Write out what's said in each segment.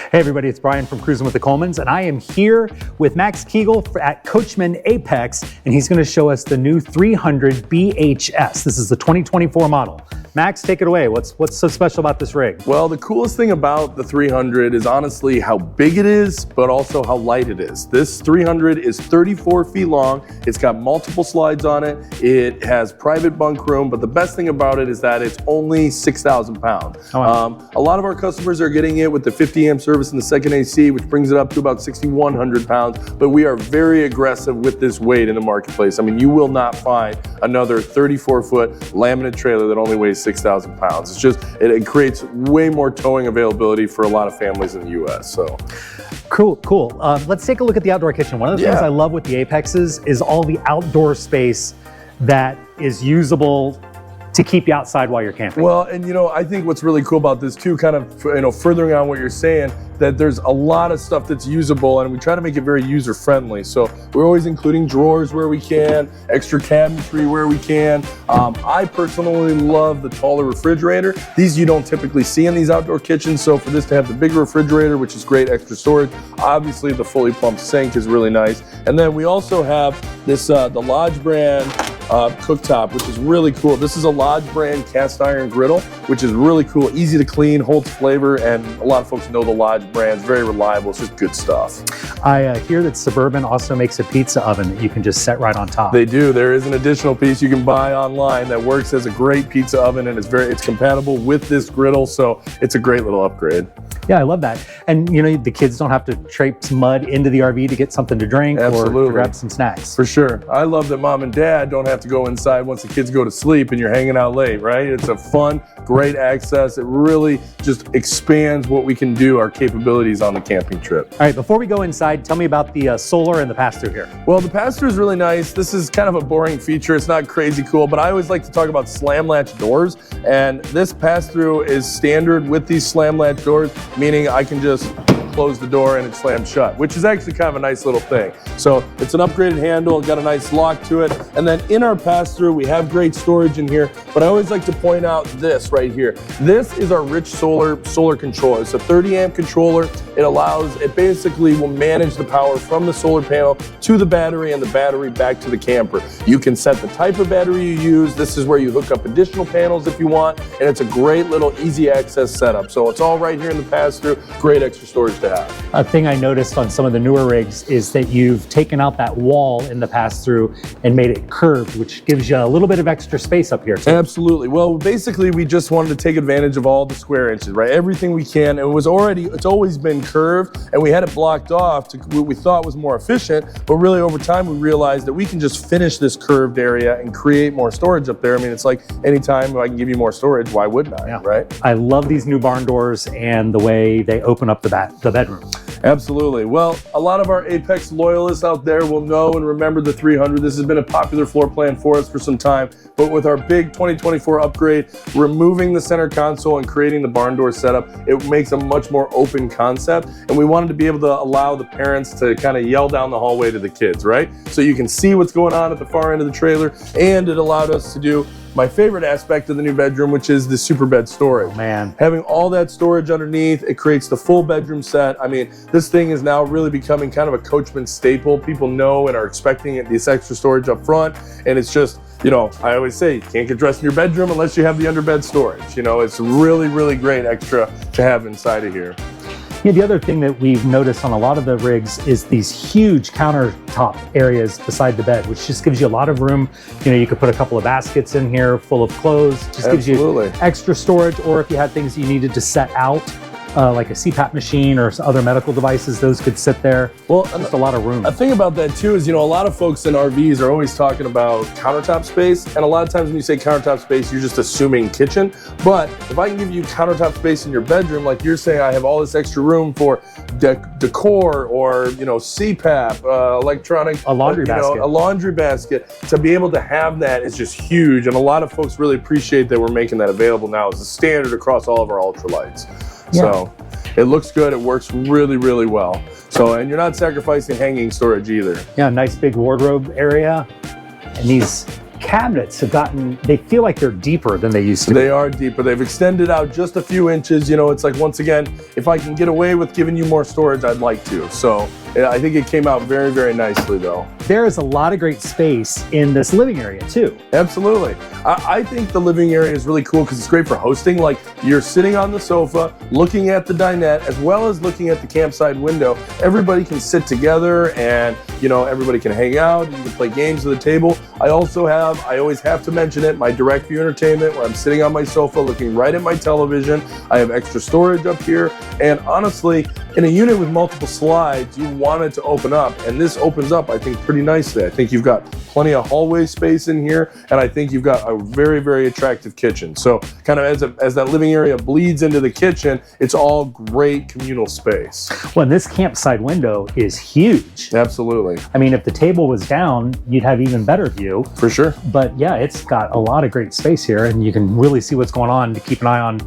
Hey everybody, it's Brian from Cruisin with the Colemans, and I am here with Max Kegel at Coachmen Apex, and he's going to show us the new 300 BHS. This is the 2024 model. Max, take it away. What's so special about this rig? Well, the coolest thing about the 300 is honestly how big it is, but also how light it is. This 300 is 34 feet long. It's got multiple slides on it. It has private bunk room, but the best thing about it is that it's only 6,000 pounds. Oh, wow. A lot of our customers are getting it with the 50 amp service and the second AC, which brings it up to about 6,100 pounds, but we are very aggressive with this weight in the marketplace. I mean, you will not find another 34-foot laminate trailer that only weighs 6,000 pounds. It's just, it creates way more towing availability for a lot of families in the US, so. Cool. Let's take a look at the outdoor kitchen. One of the things I love with the Apexes is all the outdoor space that is usable to keep you outside while you're camping. Well, and I think what's really cool about this too, kind of, furthering on what you're saying, that there's a lot of stuff that's usable and we try to make it very user friendly. So we're always including drawers where we can, extra cabinetry where we can. I personally love the taller refrigerator. These you don't typically see in these outdoor kitchens. So for this to have the bigger refrigerator, which is great, extra storage, obviously the fully pumped sink is really nice. And then we also have this, the Lodge brand cooktop, which is really cool. This is a Lodge brand cast iron griddle, which is really cool, easy to clean, holds flavor, and a lot of folks know the Lodge brand. It's very reliable. It's just good stuff. I hear that Suburban also makes a pizza oven that you can just set right on top. They do. There is an additional piece you can buy online that works as a great pizza oven, and it's compatible with this griddle, so it's a great little upgrade. Yeah, I love that. And the kids don't have to traipse mud into the RV to get something to drink or to grab some snacks. For sure. I love that mom and dad don't have to go inside once the kids go to sleep and you're hanging out late, right? It's a fun, great access. It really just expands what we can do, our capabilities on the camping trip. All right, before we go inside, tell me about the solar and the pass-through here. Well, the pass-through is really nice. This is kind of a boring feature. It's not crazy cool, but I always like to talk about slam latch doors. And this pass-through is standard with these slam latch doors, meaning I can just close the door and it slams shut, which is actually kind of a nice little thing. So it's an upgraded handle, got a nice lock to it. And then in our pass-through, we have great storage in here, but I always like to point out this right here. This is our rich solar controller. It's a 30 amp controller. It basically will manage the power from the solar panel to the battery and the battery back to the camper. You can set the type of battery you use. This is where you hook up additional panels if you want, and it's a great little easy access setup. So it's all right here in the pass-through, great extra storage to have. A thing I noticed on some of the newer rigs is that you've taken out that wall in the pass-through and made it curved, which gives you a little bit of extra space up here too. Absolutely. Well, basically we just wanted to take advantage of all the square inches, right? Everything we can. It's always been curved, and we had it blocked off to what we thought was more efficient, but really over time we realized that we can just finish this curved area and create more storage up there. I mean, it's like anytime I can give you more storage, why wouldn't I, right? I love these new barn doors and the way they open up the bedroom. Absolutely. Well, a lot of our Apex loyalists out there will know and remember the 300. This has been a popular floor plan for us for some time, but with our big 2024 upgrade, removing the center console and creating the barn door setup, it makes a much more open concept, and we wanted to be able to allow the parents to kind of yell down the hallway to the kids, right? So you can see what's going on at the far end of the trailer, and it allowed us to do my favorite aspect of the new bedroom, which is the super bed storage. Oh, man. Having all that storage underneath, it creates the full bedroom set. I mean, this thing is now really becoming kind of a Coachman staple. People know and are expecting this extra storage up front, and it's just, I always say, you can't get dressed in your bedroom unless you have the underbed storage. It's really, really great extra to have inside of here. Yeah, the other thing that we've noticed on a lot of the rigs is these huge countertop areas beside the bed, which just gives you a lot of room. You could put a couple of baskets in here full of clothes. Just gives you extra storage, or if you had things you needed to set out, like a CPAP machine or other medical devices, those could sit there. Well, just a lot of room. A thing about that too is, a lot of folks in RVs are always talking about countertop space, and a lot of times when you say countertop space, you're just assuming kitchen. But if I can give you countertop space in your bedroom, like you're saying, I have all this extra room for decor or CPAP, electronic, a laundry basket. A laundry basket. To be able to have that is just huge, and a lot of folks really appreciate that we're making that available now as a standard across all of our UltraLites. Yeah. So it looks good. It works really, really well. So, and you're not sacrificing hanging storage either. Yeah, nice big wardrobe area. And these cabinets have gotten, they feel like they're deeper than they used to be. They are deeper. They've extended out just a few inches. You know, it's like, once again, if I can get away with giving you more storage, I'd like to. So I think it came out very, very nicely though. There is a lot of great space in this living area too. Absolutely. I think the living area is really cool because it's great for hosting. Like, you're sitting on the sofa, looking at the dinette, as well as looking at the campsite window. Everybody can sit together and, you know, everybody can hang out. You can play games at the table. I always have to mention it, my direct view entertainment, where I'm sitting on my sofa looking right at my television. I have extra storage up here. And honestly, in a unit with multiple slides, you want it to open up. And this opens up, I think, pretty nicely. I think you've got plenty of hallway space in here. And I think you've got a very, very attractive kitchen. So kind of as that living area bleeds into the kitchen, it's all great communal space. Well, and this campsite window is huge. Absolutely. I mean, if the table was down, you'd have even better view. For sure. But yeah, it's got a lot of great space here, and you can really see what's going on to keep an eye on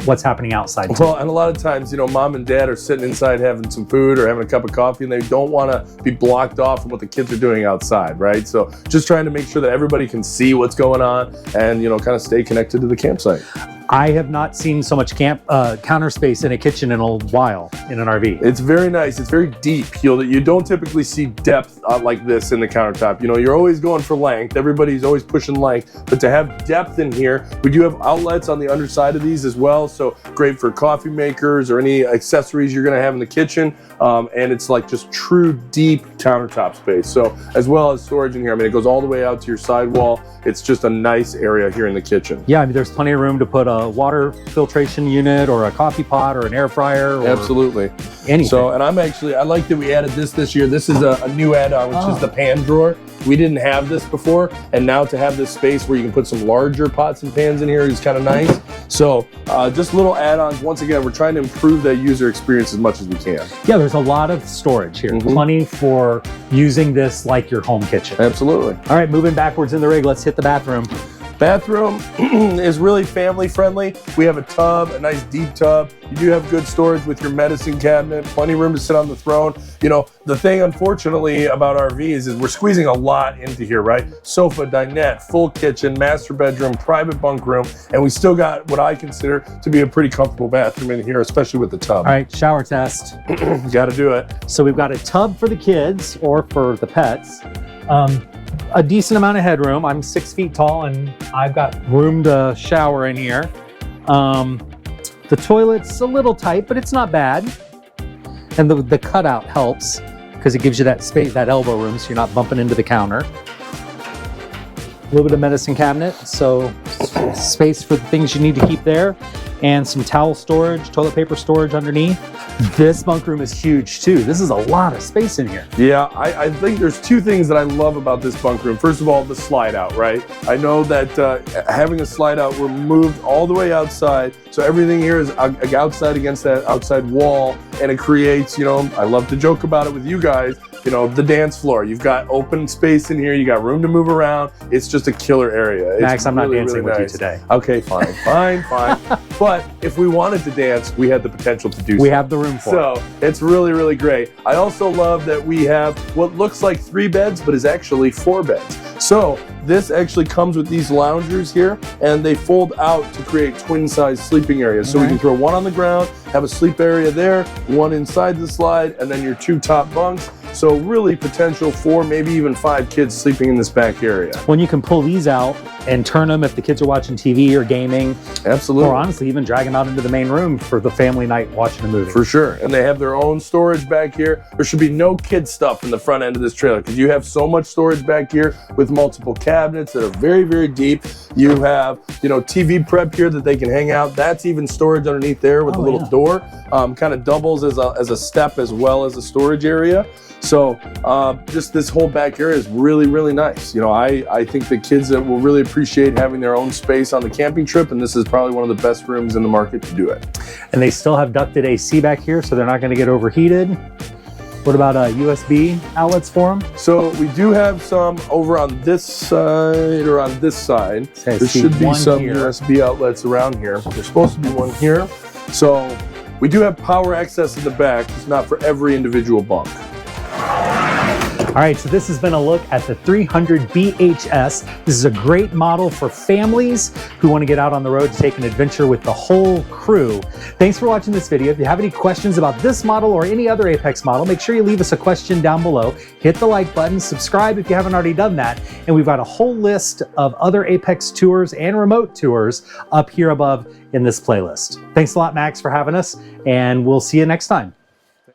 what's happening outside. Well, and a lot of times, you know, mom and dad are sitting inside having some food or having a cup of coffee, and they don't want to be blocked off from what the kids are doing outside, right? So just trying to make sure that everybody can see what's going on and, you know, kind of stay connected to the campsite. I have not seen so much counter space in a kitchen in a while in an RV. It's very nice. It's very deep. You don't typically see depth like this in the countertop. You know, you're always going for length. Everybody's always pushing length. But to have depth in here, we do have outlets on the underside of these as well. So great for coffee makers or any accessories you're going to have in the kitchen. And it's like just true deep countertop space. So as well as storage in here. I mean, it goes all the way out to your sidewall. It's just a nice area here in the kitchen. Yeah, I mean, there's plenty of room to put a water filtration unit or a coffee pot or an air fryer. Or absolutely. Anything. So, and I like that we added this year. This is a new add-on, which is the pan drawer. We didn't have this before, and now to have this space where you can put some larger pots and pans in here is kind of nice. So just little add-ons. Once again, we're trying to improve that user experience as much as we can. Yeah, there's a lot of storage here. Plenty for using this like your home kitchen. Absolutely. All right, moving backwards in the rig, let's hit the bathroom. Bathroom is really family friendly. We have a tub, a nice deep tub. You do have good storage with your medicine cabinet, plenty of room to sit on the throne. You know, the thing unfortunately about RVs is we're squeezing a lot into here, right? Sofa, dinette, full kitchen, master bedroom, private bunk room, and we still got what I consider to be a pretty comfortable bathroom in here, especially with the tub. All right, shower test. Got to do it. So we've got a tub for the kids or for the pets. A decent amount of headroom. I'm 6 feet tall and I've got room to shower in here. The toilet's a little tight, but it's not bad. And the cutout helps because it gives you that space, that elbow room, so you're not bumping into the counter. A little bit of medicine cabinet, so space for the things you need to keep there. And some towel storage, toilet paper storage underneath. This bunk room is huge too. This is a lot of space in here. Yeah, I think there's two things that I love about this bunk room. First of all, the slide out, right? I know that having a slide out, we're moved all the way outside. So everything here is outside against that outside wall. And it creates, you know, I love to joke about it with you guys, you know, the dance floor. You've got open space in here. You got room to move around. It's just a killer area. Max, I'm not dancing with you today. Okay, fine. But if we wanted to dance, we had the potential to do so. We have the room for it. So it's really, really great. I also love that we have what looks like 3 beds, but is actually 4 beds. So this actually comes with these loungers here, and they fold out to create twin-size sleeping areas. So we can throw one on the ground, have a sleep area there, one inside the slide, and then your 2 top bunks. So really potential for maybe even 5 kids sleeping in this back area. When you can pull these out and turn them if the kids are watching TV or gaming. Absolutely. Or honestly, even drag them out into the main room for the family night watching a movie. For sure. And they have their own storage back here. There should be no kid stuff in the front end of this trailer because you have so much storage back here with multiple cabinets that are very, very deep. You have, you know, TV prep here that they can hang out. That's even storage underneath there with a little door. Kind of doubles as a step as well as a storage area. So just this whole back area is really, really nice. You know, I think the kids that will really appreciate having their own space on the camping trip, and this is probably one of the best rooms in the market to do it. And they still have ducted AC back here, so they're not going to get overheated. What about USB outlets for them? So we do have some over on this side or on this side. Okay, there should be some here. USB outlets around here. There's supposed to be one here. So we do have power access in the back. It's not for every individual bunk. All right, so this has been a look at the 300 BHS. This is a great model for families who want to get out on the road to take an adventure with the whole crew. Thanks for watching this video. If you have any questions about this model or any other Apex model, make sure you leave us a question down below. Hit the like button, subscribe if you haven't already done that, and we've got a whole list of other Apex tours and remote tours up here above in this playlist. Thanks a lot, Max, for having us, and we'll see you next time.